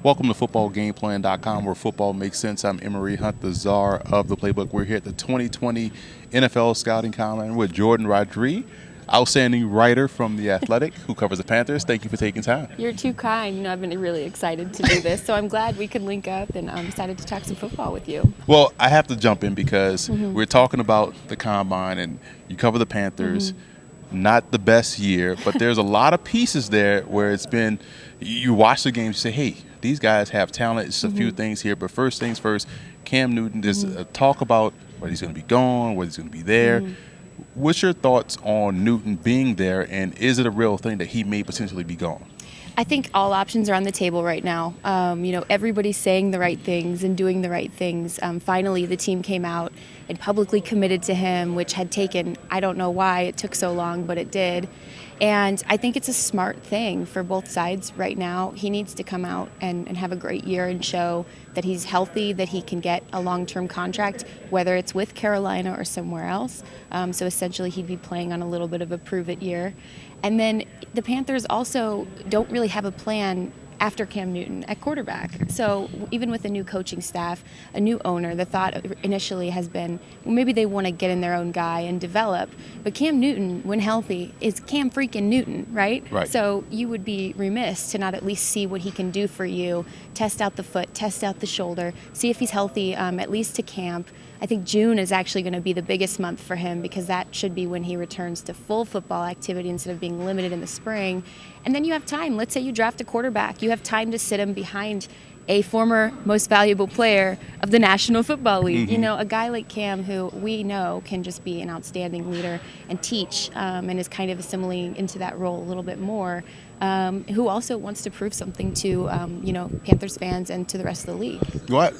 Welcome to footballgameplan.com, where football makes sense. I'm Emery Hunt, the czar of the playbook. We're here at the 2020 NFL Scouting Combine with Jordan Rodriguez, outstanding writer from The Athletic, who covers the Panthers. Thank you for taking time. You're too kind. You know, I've been really excited to do this, so I'm glad we could link up, and I'm excited to talk some football with you. Well, I have to jump in because we're talking about the Combine, and you cover the Panthers. Not the best year, but there's a lot of pieces there where it's been, you watch the games, you say, hey, these guys have talent. It's a few things here, but first things first, Cam Newton, there's a talk about whether he's going to be gone, whether he's going to be there. What's your thoughts on Newton being there, and is it a real thing that he may potentially be gone? I think all options are on the table right now. You know, everybody's saying the right things and doing the right things. Finally, the team came out and publicly committed to him, which had taken, I don't know why it took so long, but it did. And I think it's a smart thing for both sides right now. He needs to come out and have a great year and show that he's healthy, that he can get a long-term contract, whether it's with Carolina or somewhere else. So essentially he'd be playing on a little bit of a prove-it year. And then the Panthers also don't really have a plan after Cam Newton at quarterback. So even with a new coaching staff, a new owner, the thought initially has been, well, maybe they want to get in their own guy and develop. But Cam Newton, when healthy, is Cam freaking Newton, right? So you would be remiss to not at least see what he can do for you, test out the foot, test out the shoulder, see if he's healthy, at least to camp. I think June is actually going to be the biggest month for him because that should be when he returns to full football activity instead of being limited in the spring. And then you have time. Let's say you draft a quarterback. You have time to sit him behind a former most valuable player of the National Football League. You know, a guy like Cam who we know can just be an outstanding leader and teach and is kind of assimilating into that role a little bit more, who also wants to prove something to, you know, Panthers fans and to the rest of the league.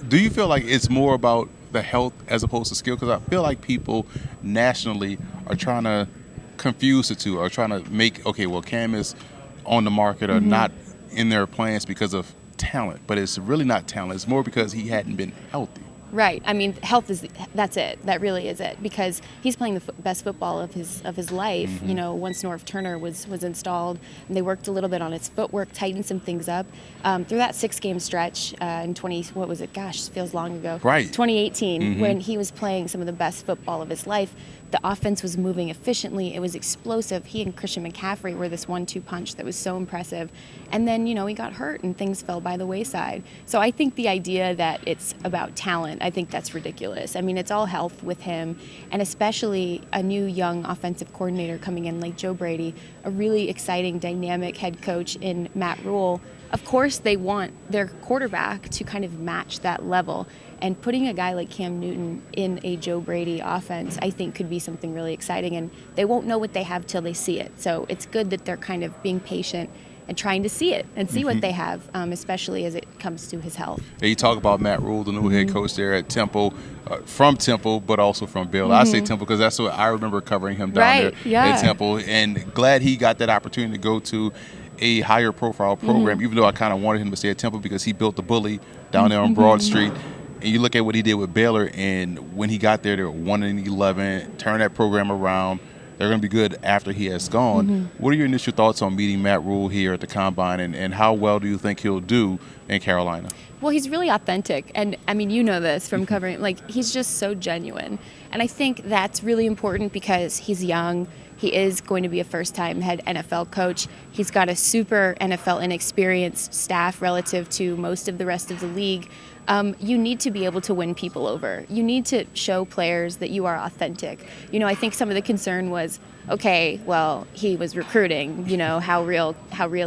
Do you feel like it's more about the health as opposed to skill? Because I feel like people nationally are trying to confuse the two, or trying to make, okay, well, Cam is on the market or not in their plans because of talent, but it's really not talent. It's more because he hadn't been healthy. Right. I mean, health that's it. That really is it, because he's playing the best football of his life. You know, once Norv Turner was installed, and they worked a little bit on his footwork, tightened some things up through that 6-game stretch in what was it? Gosh, feels long ago. Right. 2018, when he was playing some of the best football of his life. The offense was moving efficiently. It was explosive. He and Christian McCaffrey were this 1-2 punch that was so impressive. And then, you know, he got hurt and things fell by the wayside. So I think the idea that it's about talent, I think that's ridiculous. I mean, it's all health with him, and especially a new young offensive coordinator coming in like Joe Brady, a really exciting, dynamic head coach in Matt Rule. Of course, they want their quarterback to kind of match that level. And putting a guy like Cam Newton in a Joe Brady offense, I think, could be something really exciting. And they won't know what they have till they see it. So it's good that they're kind of being patient and trying to see it and see what they have, especially as it comes to his health. Yeah, you talk about Matt Rule, the new head coach there at Temple, from Temple, but also from Baylor. I say Temple because that's what I remember covering him down there at Temple. And glad he got that opportunity to go to a higher profile program, even though I kind of wanted him to stay at Temple because he built the bully down there on Broad Street. And you look at what he did with Baylor, and when he got there, they were 1-11, turned that program around. They're going to be good after he has gone. What are your initial thoughts on meeting Matt Rule here at the Combine, and how well do you think he'll do in Carolina? Well, he's really authentic. And, I mean, you know this from covering. Like, he's just so genuine. And I think that's really important because he's young. He is going to be a first-time head NFL coach. He's got a super NFL inexperienced staff relative to most of the rest of the league. You need to be able to win people over. You need to show players that you are authentic. You know, I think some of the concern was, okay, well, he was recruiting. You know, how real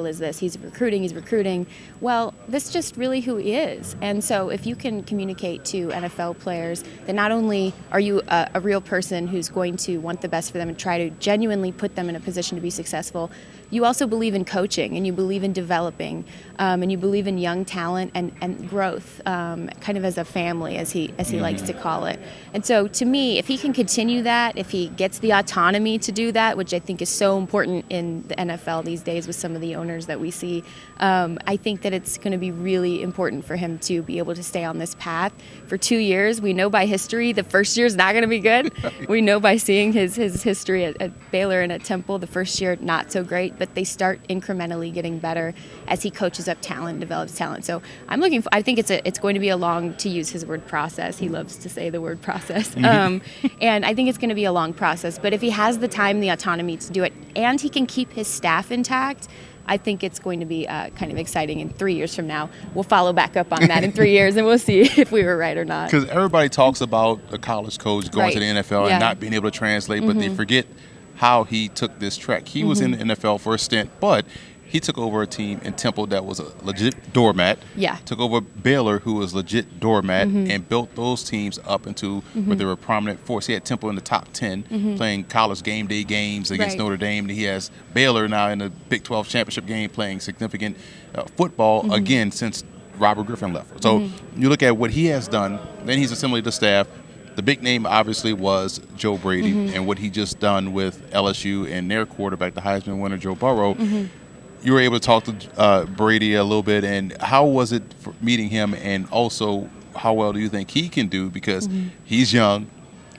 is this? He's recruiting. Well, this is just really who he is. And so if you can communicate to NFL players that not only are you a real person who's going to want the best for them and try to genuinely put them in a position to be successful, you also believe in coaching, and you believe in developing, and you believe in young talent and growth, kind of as a family, as he likes to call it. And so to me, if he can continue that, if he gets the autonomy to do do that, which I think is so important in the NFL these days with some of the owners that we see. I think that it's going to be really important for him to be able to stay on this path for 2 years. We know by history the first year is not going to be good. We know by seeing his history at Baylor and at Temple, the first year not so great, but they start incrementally getting better as he coaches up talent, develops talent. So I think it's going to be a long, to use his word, process. He loves to say the word process. And I think it's going to be a long process. But if he has the time, the autonomy to do it, and he can keep his staff intact, I think it's going to be kind of exciting. And 3 years from now, we'll follow back up on that in 3 years, and we'll see if we were right or not. Because everybody talks about a college coach going to the NFL and not being able to translate, but they forget how he took this trek. He was in the NFL for a stint, but he took over a team in Temple that was a legit doormat. Yeah. Took over Baylor, who was legit doormat, and built those teams up into where they were a prominent force. He had Temple in the top 10, playing college game day games against Notre Dame. And he has Baylor now in the Big 12 championship game, playing significant football again since Robert Griffin left. So you look at what he has done. Then he's assembled the staff. The big name obviously was Joe Brady and what he just done with LSU and their quarterback, the Heisman winner Joe Burrow. You were able to talk to Brady a little bit, and how was it for meeting him, and also how well do you think he can do, because he's young,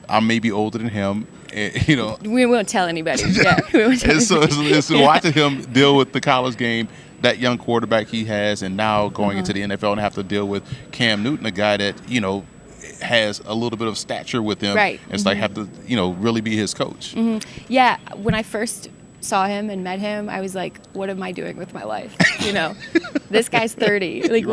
I'm maybe older than him, and, you know. We won't tell anybody. Yeah, we won't tell anybody. So watching him deal with the college game, that young quarterback he has, and now going into the NFL and have to deal with Cam Newton, a guy that, you know, has a little bit of stature with him. Right. It's like have to, you know, really be his coach. Yeah, when I first saw him and met him, I was like, what am I doing with my life? You know, this guy's 30. Like,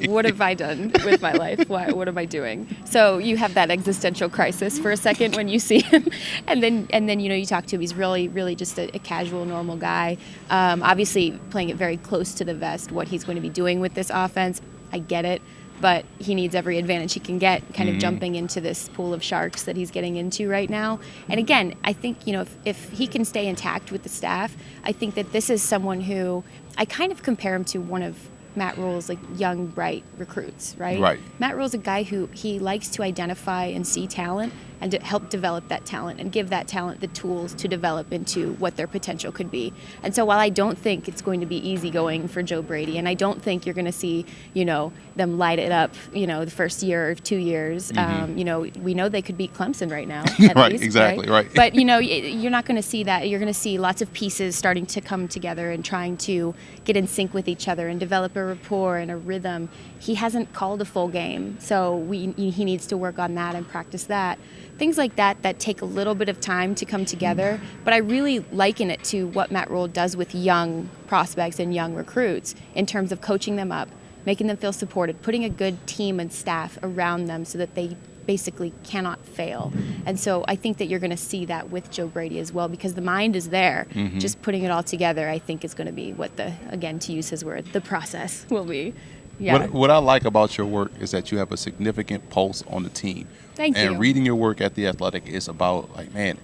what have I done with my life? What am I doing? So you have that existential crisis for a second when you see him. And then you know, you talk to him. He's really just a casual, normal guy. Obviously playing it very close to the vest, what he's going to be doing with this offense. I get it. But he needs every advantage he can get, kind of jumping into this pool of sharks that he's getting into right now. And again, I think, you know, if he can stay intact with the staff, I think that this is someone who I kind of compare him to one of Matt Rule's like young, bright recruits, right? Right. Matt Rule's a guy who he likes to identify and see talent and to help develop that talent and give that talent the tools to develop into what their potential could be. And so while I don't think it's going to be easy going for Joe Brady, and I don't think you're going to see, you know, them light it up, you know, the first year or 2 years, you know, we know they could beat Clemson right now. At Right, least, exactly, right. But, you know, you're not going to see that. You're going to see lots of pieces starting to come together and trying to get in sync with each other and develop a rapport and a rhythm. He hasn't called a full game, so he needs to work on that and practice that. Things like that take a little bit of time to come together, but I really liken it to what Matt Rule does with young prospects and young recruits in terms of coaching them up, making them feel supported, putting a good team and staff around them so that they basically cannot fail. And so I think that you're going to see that with Joe Brady as well, because the mind is there. Just putting it all together, I think, is going to be what again, to use his word, the process will be. Yeah. What I like about your work is that you have a significant pulse on the team. Thank you. And reading your work at The Athletic is about, like, man,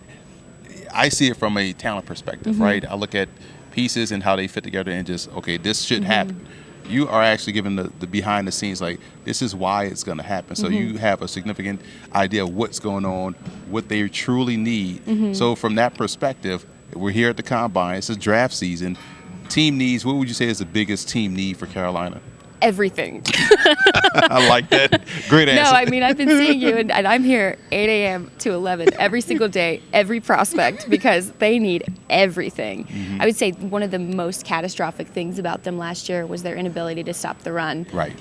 I see it from a talent perspective, right? I look at pieces and how they fit together and just, okay, this should happen. You are actually giving the behind the scenes, like, this is why it's going to happen. So you have a significant idea of what's going on, what they truly need. So from that perspective, we're here at the Combine. It's a draft season. Team needs, what would you say is the biggest team need for Carolina? Everything. I like that. Great answer. No, I mean, I've been seeing you, and I'm here 8 a.m. to 11 every single day, every prospect, because they need everything. I would say one of the most catastrophic things about them last year was their inability to stop the run. Right.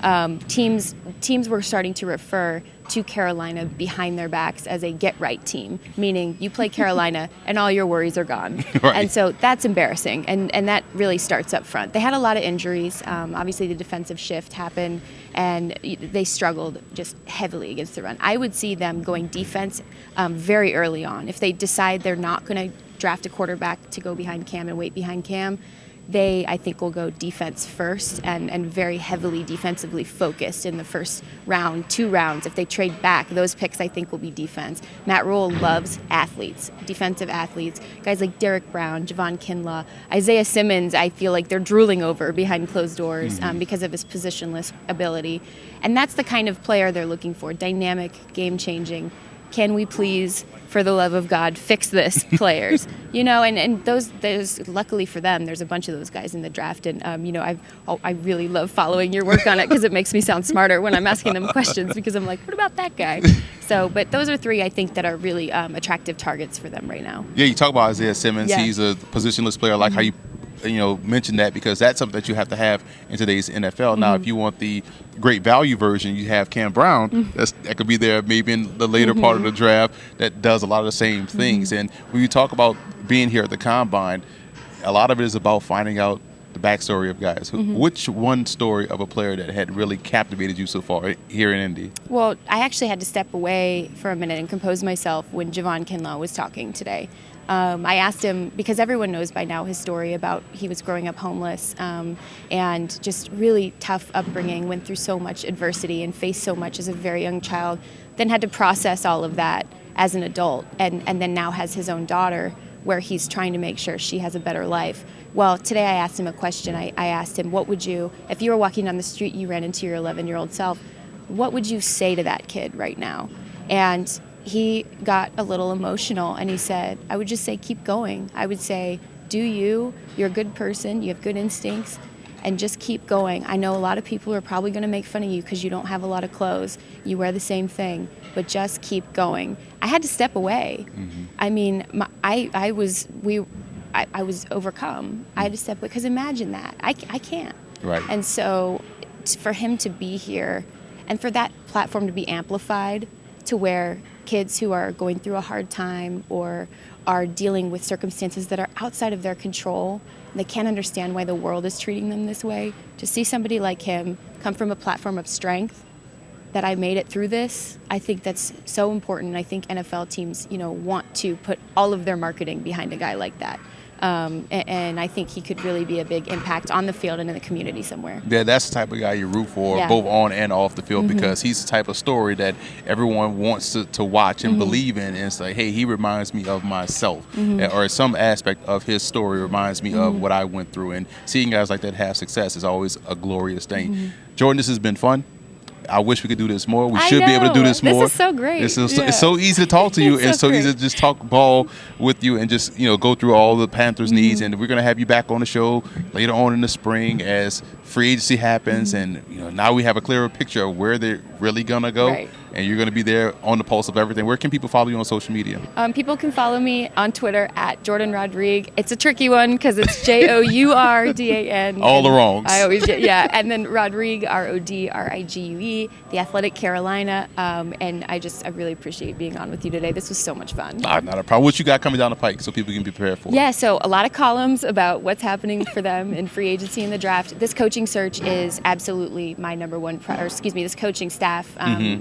Teams were starting to refer to Carolina behind their backs as a get-right team, meaning you play Carolina and all your worries are gone. Right. And so that's embarrassing, and that really starts up front. They had a lot of injuries. Obviously, the defensive shift happened, and they struggled just heavily against the run. I would see them going defense very early on. If they decide they're not going to draft a quarterback to go behind Cam and wait behind Cam, they, I think, will go defense first and very heavily defensively focused in the first round, 2 rounds. If they trade back, those picks, I think, will be defense. Matt Rule loves athletes, defensive athletes, guys like Derek Brown, Javon Kinlaw, Isaiah Simmons. I feel like they're drooling over behind closed doors because of his positionless ability. And that's the kind of player they're looking for, dynamic, game-changing. can we please, for the love of God, fix this, players? And there's luckily for them, there's a bunch of those guys in the draft, and I really love following your work on it because it makes me sound smarter when I'm asking them questions, because I'm like, what about that guy? So, but those are 3 I think that are really attractive targets for them right now. Yeah, you talk about Isaiah Simmons. Yeah. He's a positionless player. I like how you mentioned that, because that's something that you have to have in today's NFL. Now, if you want the great value version, you have Cam Brown. That could be there maybe in the later part of the draft, that does a lot of the same things. And when you talk about being here at the Combine, a lot of it is about finding out the backstory of guys. Which one story of a player that had really captivated you so far here in Indy? Well, I actually had to step away for a minute and compose myself when Javon Kinlaw was talking today. I asked him, because everyone knows by now his story about he was growing up homeless and just really tough upbringing, went through so much adversity and faced so much as a very young child, then had to process all of that as an adult, and then now has his own daughter where he's trying to make sure she has a better life. Well, today I asked him a question. I asked him, what would you, if you were walking down the street, you ran into your 11-year-old self, what would you say to that kid right now? And he got a little emotional, and he said, I would just say, keep going. I would say, do you, you're a good person, you have good instincts, and just keep going. I know a lot of people are probably going to make fun of you because you don't have a lot of clothes, you wear the same thing, but just keep going. I had to step away. I mean, I was overcome. I had to step away, because imagine that. I can't. Right. And so for him to be here and for that platform to be amplified to where kids who are going through a hard time or are dealing with circumstances that are outside of their control, and they can't understand why the world is treating them this way, to see somebody like him come from a platform of strength, that I made it through this, I think that's so important. I think NFL teams, want to put all of their marketing behind a guy like that. And I think he could really be a big impact on the field and in the community somewhere. Yeah, that's the type of guy you root for, Yeah. both on and off the field, because he's the type of story that everyone wants to watch and believe in. And it's like, hey, he reminds me of myself, or some aspect of his story reminds me of what I went through. And seeing guys like that have success is always a glorious thing. Jordan, this has been fun. I wish we could do this more. We should be able to do this more. This is so great. It's so easy to talk to you, and so easy to just talk ball with you and just go through all the Panthers needs. And we're going to have you back on the show later on in the spring as free agency happens, and now we have a clearer picture of where they're really going to go. Right. And you're going to be there on the pulse of everything. Where can people follow you on social media? People can follow me on Twitter at Jordan Rodrigue. It's a tricky one because it's JOURDAN. All the wrongs. I always get, and then Rodrigue, RODRIGUE, The Athletic Carolina. And I really appreciate being on with you today. This was so much fun. Not a problem. What you got coming down the pike so people can be prepared for? Yeah, so a lot of columns about what's happening for them in free agency and the draft. This coaching search is absolutely my number one this coaching staff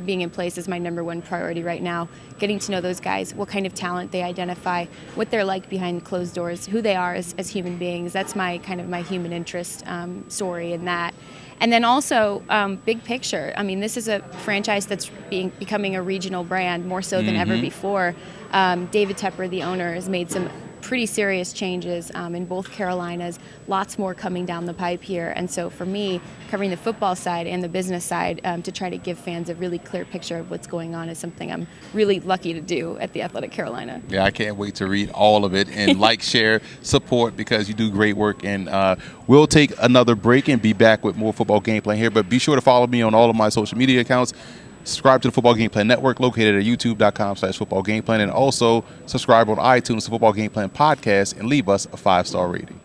being in place is my number one priority right now. Getting to know those guys, what kind of talent they identify, what they're like behind closed doors, who they are as human beings. That's my human interest story in that. And then also, big picture. I mean, this is a franchise that's becoming a regional brand more so than ever before. David Tepper, the owner, has made some pretty serious changes in both Carolinas, lots more coming down the pipe here. And so for me, covering the football side and the business side to try to give fans a really clear picture of what's going on is something I'm really lucky to do at the Athletic Carolina. Yeah, I can't wait to read all of it and share, support, because you do great work. And we'll take another break and be back with more Football Game Plan here. But be sure to follow me on all of my social media accounts. Subscribe to the Football Game Plan Network located at youtube.com/footballgameplan, and also subscribe on iTunes to Football Game Plan Podcast and leave us a 5-star rating.